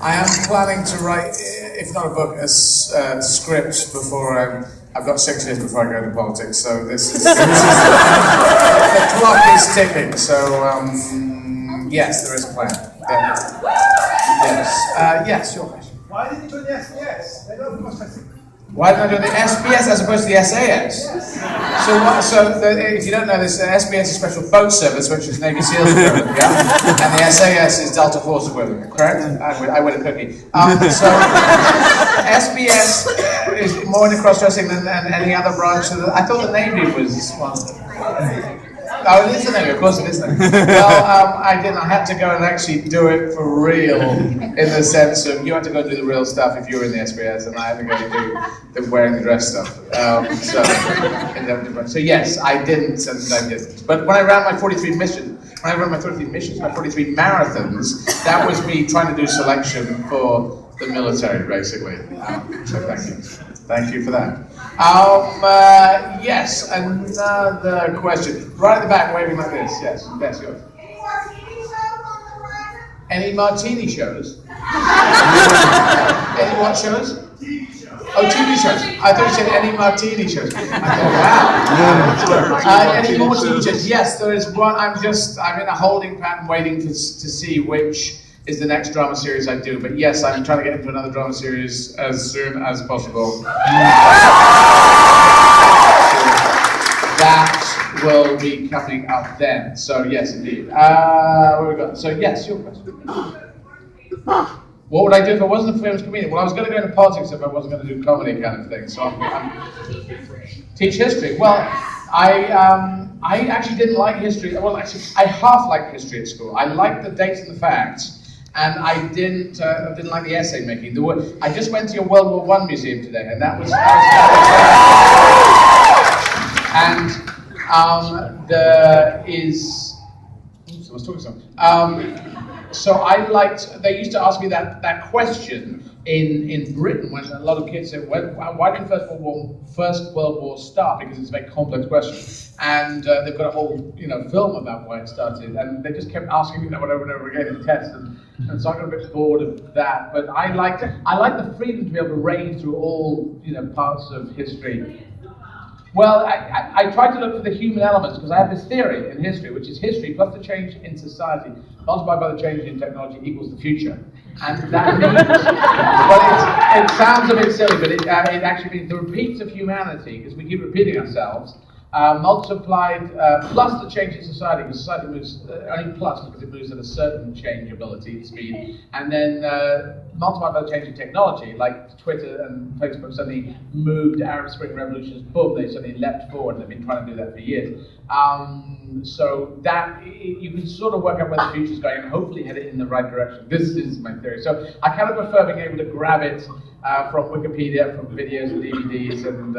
I am planning to write, if not a book, a script before I've got 6 years before I go into politics. So this is the clock is ticking. So yes, there is a plan. Yes, your question. Why did you do the SBS? They don't cost us. Why did I do the SBS as opposed to the SAS? If you don't know this, SBS is a special boat service, which is Navy SEALs equivalent, yeah? And the SAS is Delta Force equivalent, correct? I win a cookie. SBS is more into cross-dressing than any other branch. I thought the Navy was one. Oh, it is the Navy, of course it is the Navy. Well, I didn't. I had to go and actually do it for real, in the sense of you had to go and do the real stuff if you were in the SBS, and I had to go and do the wearing the dress stuff. So yes, I didn't, and I didn't. But when I ran my 43 missions, my 43 marathons, that was me trying to do selection for the military, basically. So thank you. Thank you for that. Yes, another question. Right at the back, waving like this. Yes, yours. Any martini shows? Any what shows? TV show. Oh, TV shows. I thought you said any martini shows. I thought, wow. Any more TV shows? Yes, there is one. I'm in a holding pattern waiting to see which is the next drama series I do. But yes, I'm trying to get into another drama series as soon as possible. That will be coming up then. So yes, indeed. Where we got? So yes, your question. What would I do if I wasn't a famous comedian? Well, I was going to go into politics if I wasn't going to do comedy kind of thing. So I'm teach history. Well, I actually didn't like history. Well, actually, I half liked history at school. I liked the dates and the facts. And I didn't like the essay making. I just went to your World War I museum today, and that was and there is. Oops, I was talking something. So I liked. They used to ask me that question in Britain when a lot of kids said, "Why did First World War start?" Because it's a very complex question, and they've got a whole film about why it started, and they just kept asking me that over and over again in tests, and so I got a bit bored of that. But I like the freedom to be able to range through all parts of history. Well, I tried to look for the human elements because I have this theory in history, which is history plus the change in society multiplied by the change in technology equals the future. And that means, well, it sounds a bit silly, but it actually means the repeats of humanity, because we keep repeating ourselves, multiplied plus the change in society, because society moves only plus because it moves at a certain changeability speed, and then multiplied by the change in technology, like Twitter and Facebook suddenly moved Arab Spring revolutions, boom, they suddenly leapt forward. They've been trying to do that for years. So that you can sort of work out where the future's going and hopefully head it in the right direction. This is my theory. So I kind of prefer being able to grab it from Wikipedia, from videos and DVDs, and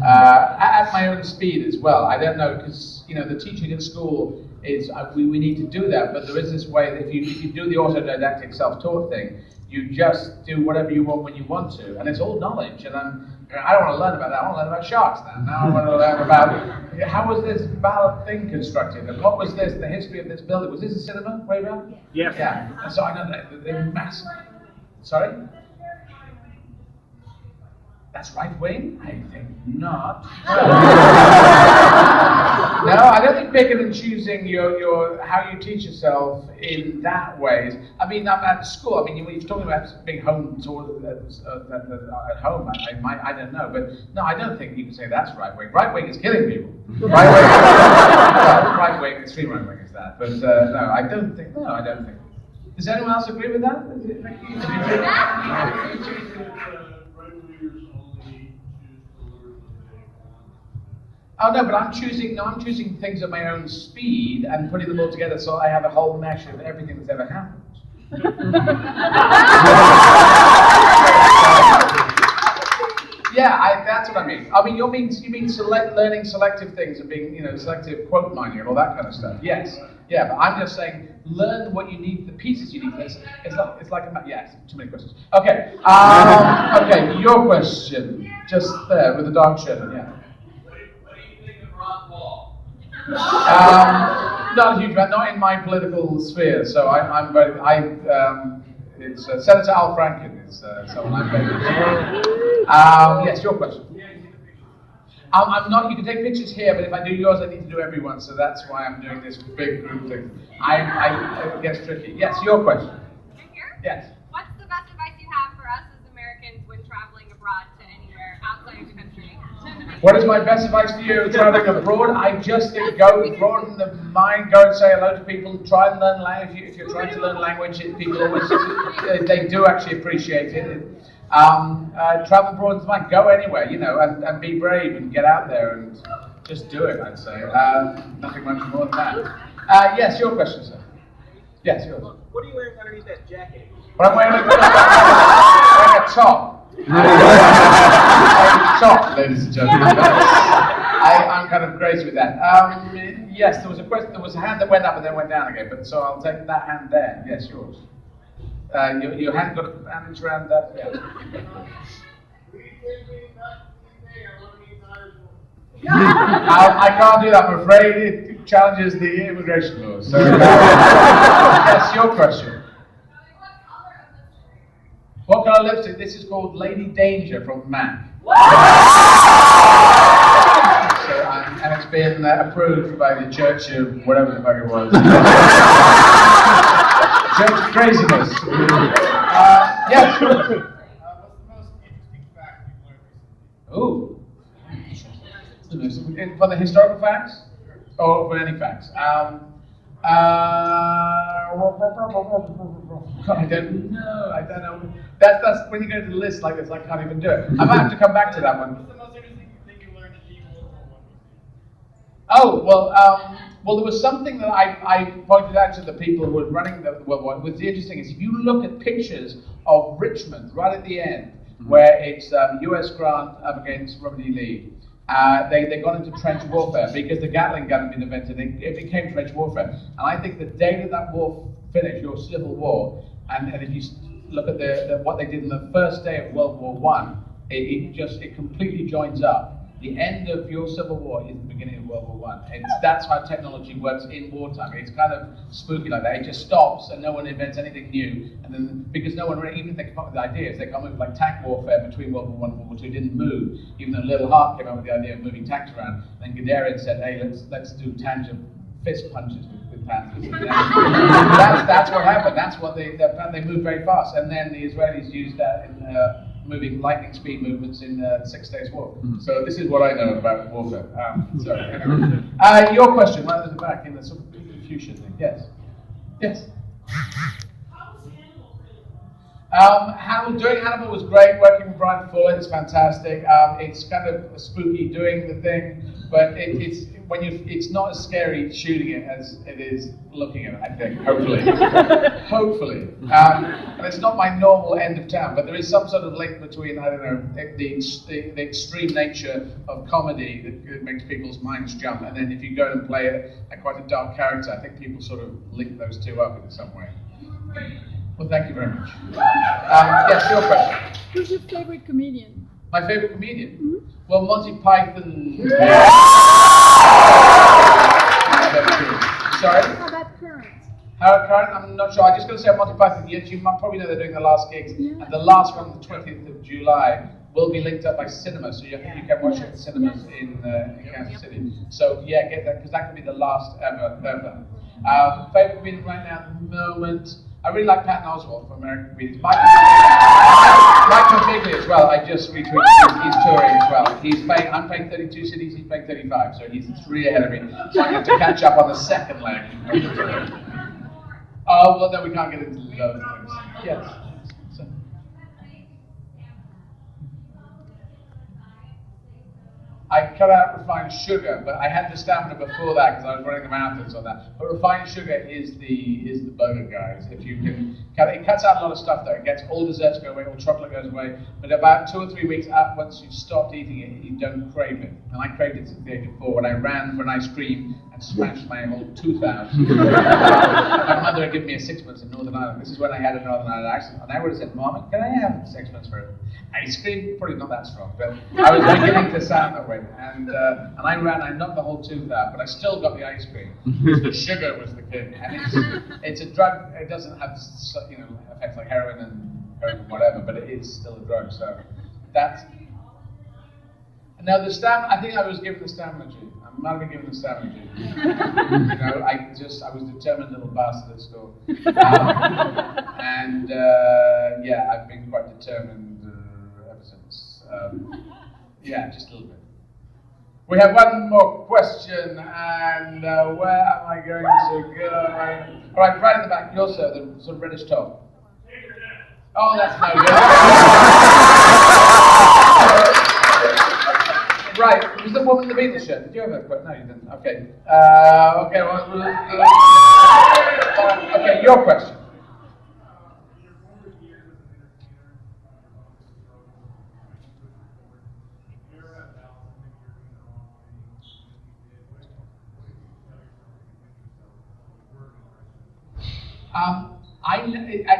at my own speed as well. I don't know, because the teaching at school is we need to do that, but there is this way that if you do the autodidactic self-taught thing, you just do whatever you want when you want to, and it's all knowledge. And I don't want to learn about that. I want to learn about sharks now. Now I want to learn about how was this ballot thing constructed, and what was the history of this building. Was this a cinema way around? Yes. Yeah. And so I know that they're massive. Sorry? That's right wing? I think not. No, I don't think picking and choosing your how you teach yourself in that way. I mean, I'm at school. I mean, when you're talking about being home at home, I don't know, but no, I don't think you can say that's right wing. Right wing is killing people. Right wing, extreme right wing is that. But no, I don't think. Does anyone else agree with that? Oh no, but I'm choosing things at my own speed and putting them all together so I have a whole mesh of everything that's ever happened. Yeah, that's what I mean. I mean, you mean learning selective things and being, selective quote mining and all that kind of stuff. Yes, yeah, but I'm just saying, learn what you need, the pieces you need. It's like too many questions. Okay, okay, your question, just there with the dark shirt on. Yeah. Not a huge amount, not in my political sphere. So I'm very. It's Senator Al Franken is someone I'm very yes, your question. I'm not. You can take pictures here, but if I do yours, I need to do everyone. So that's why I'm doing this big group thing. It gets tricky. Yes, your question. Here? Yes. What's the best advice you have for us as Americans when traveling abroad to anywhere outside of the country? What is my best advice for you traveling abroad? I just think go broaden the mind, go and say hello to people, try and learn language. If you're trying to learn language, people always they do actually appreciate it. Travel broaden the mind, go anywhere, and be brave and get out there and just do it. I'd say nothing much more than that. Yes, your question, sir. Yes, yours. What are you wearing underneath that jacket? What am I wearing? A top. Top, ladies and gentlemen. I'm kind of crazy with that. Yes, there was a question. There was a hand that went up and then went down again. But so I'll take that hand there. Yes, yours. Your hand got a bandage around that. Yeah. I can't do that. I'm afraid it challenges the immigration laws. So, yes, your question. What colour lipstick? This is called Lady Danger from MAC. And it's been approved by the Church of whatever the fuck it was. Church of Craziness. Yes. What's the most interesting fact you've learned recently? Ooh. For the historical facts? Or for any facts? I don't know. That's when you go to the list like this, I can't even do it. I might have to come back to that one. What's the most interesting thing you learned in World War I? Oh, well, there was something that I pointed out to the people who were running the World War. What's interesting is if you look at pictures of Richmond right at the end, where it's U.S. Grant up against Robert E. Lee, they got into trench warfare because the Gatling gun had been invented. It became trench warfare, and I think the day that war finished, your Civil War, and if you look at what they did in the first day of World War I, it completely joins up. The end of your Civil War is the beginning of World War I. That's how technology works in wartime. It's kind of spooky like that. It just stops and no one invents anything new. And then, because no one really, even if they come up with ideas, they come up with like tank warfare between World War I and World War II didn't move. Even though Little Hart came up with the idea of moving tanks around. Then Guderian said, hey, let's do tangent fist punches with panzers. That's what happened. That's what they moved very fast. And then the Israelis used that in moving lightning speed movements in the 6 Days War. So this is what I know about warfare. Anyway. Your question, right at the back in the sort of fuchsia thing. Yes. Yes. Doing Hannibal was great. Working with Brian Fuller is fantastic. It's kind of spooky doing the thing, but it's not as scary shooting it as it is looking at it. I think, hopefully, hopefully. And it's not my normal end of town, but there is some sort of link between the extreme nature of comedy that makes people's minds jump, and then if you go and play quite a dark character, I think people sort of link those two up in some way. Well, thank you very much. Yes, your question. Who's your favorite comedian? My favorite comedian? Mm-hmm. Well, Monty Python. Sorry? How about current? How current? I'm not sure. I'm just going to say Monty Python. Yes, you might probably know they're doing the last gigs. Yeah. And the last one, the 20th of July, will be linked up by cinema. So you can watch it at cinemas in Kansas City. So yeah, get that, because that could be the last ever. Favorite comedian right now at the moment? I really like Patton Oswalt from American Comedians. Michael Bigley as well. I just retweeted he's touring as well. I'm playing 32 cities, he's playing 35, so he's 3 ahead of me. So I have to catch up on the second leg. Oh, well, no, we can't get into those things. Yes. So. I cut out refined sugar, but I had the stamina before that because I was running the marathons on that. But refined sugar is the burger, guys. If you can, it cuts out a lot of stuff though. It gets all desserts go away, all chocolate goes away. But about 2 or 3 weeks out, once you've stopped eating it, you don't crave it. And I craved it since the age of 4 when I ran for an ice cream and and smashed my whole tooth out. My mother had given me a sixpence in Northern Ireland. This is when I had a Northern Ireland accent. And I would have said, Mom, can I have sixpence for ice cream? Probably not that strong, but I was beginning to sound that way. And I ran, I knocked the whole tooth out, but I still got the ice cream. The sugar was the king. And it's a drug, it doesn't have effects like heroin and whatever, but it is still a drug. So that's... Now the stamina, I think I was given the stamina gene. I might have been given the stamina gene. I was a determined little bastard at school. I've been quite determined ever since. Just a little bit. We have one more question, and where am I going to go? All right, in the back, you're sir, the sort of reddish top. Oh, that's no good. Right, was the woman in the Beatles shirt? Did you have a question? No, you didn't. Okay. Okay, your question.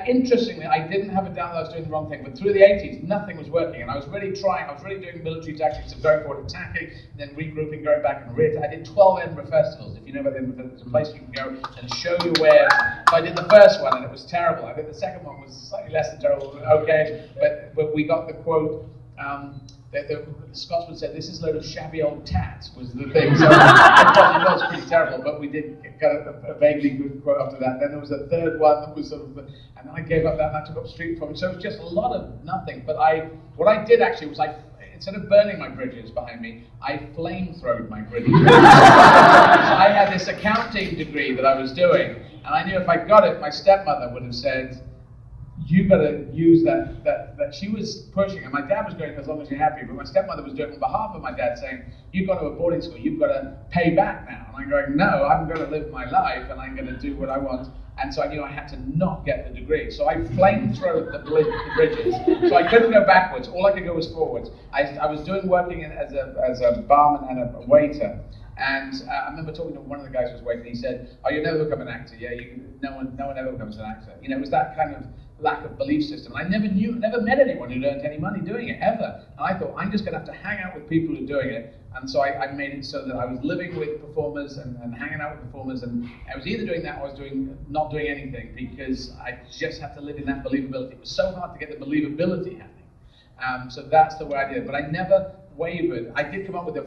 Interestingly, I didn't have it down that I was doing the wrong thing, but through the 80s, nothing was working, and I was really trying. I was really doing military tactics of going forward, attacking, then regrouping, going back and I did 12 Edinburgh festivals. If you know about Edinburgh, there's a place you can go and show your wares. So I did the first one, and it was terrible. I think the second one was slightly less than terrible, okay, but we got the quote. The Scotsman said, "This is a load of shabby old tats," was the thing. So it was pretty terrible, but we did get a vaguely good quote after that. Then there was a third one that was sort of, and then I gave up that and I took up street performance. So it was just a lot of nothing. But what I did actually was instead of burning my bridges behind me, I flamethrowed my bridges. So I had this accounting degree that I was doing, and I knew if I got it, my stepmother would have said, "You got to use that she was pushing," and my dad was going, "As long as you're happy," but my stepmother was doing it on behalf of my dad, saying, "You've got to a boarding school, you've got to pay back now." And I'm going, "No, I'm going to live my life, and I'm going to do what I want." And so I knew I had to not get the degree. So I flamethrowed the bridges. So I couldn't go backwards. All I could go was forwards. I was working as a barman and a waiter. And I remember talking to one of the guys who was waiting. He said, "Oh, you'll never become an actor. Yeah, no one ever becomes an actor." It was that kind of lack of belief system. And I never met anyone who'd earned any money doing it, ever. And I thought, I'm just going to have to hang out with people who are doing it. And so I made it so that I was living with performers and hanging out with performers. And I was either doing that or I was not doing anything, because I just had to live in that believability. It was so hard to get the believability happening. So that's the way I did it. But I never wavered. I did come up with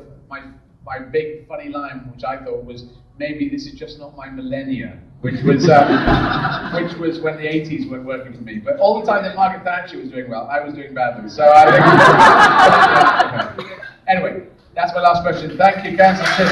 my big funny line, which I thought was, "Maybe this is just not my millennia," which was when the 80s weren't working for me. But all the time that Margaret Thatcher was doing well, I was doing badly. So I think. Anyway, that's my last question. Thank you, Kansas City.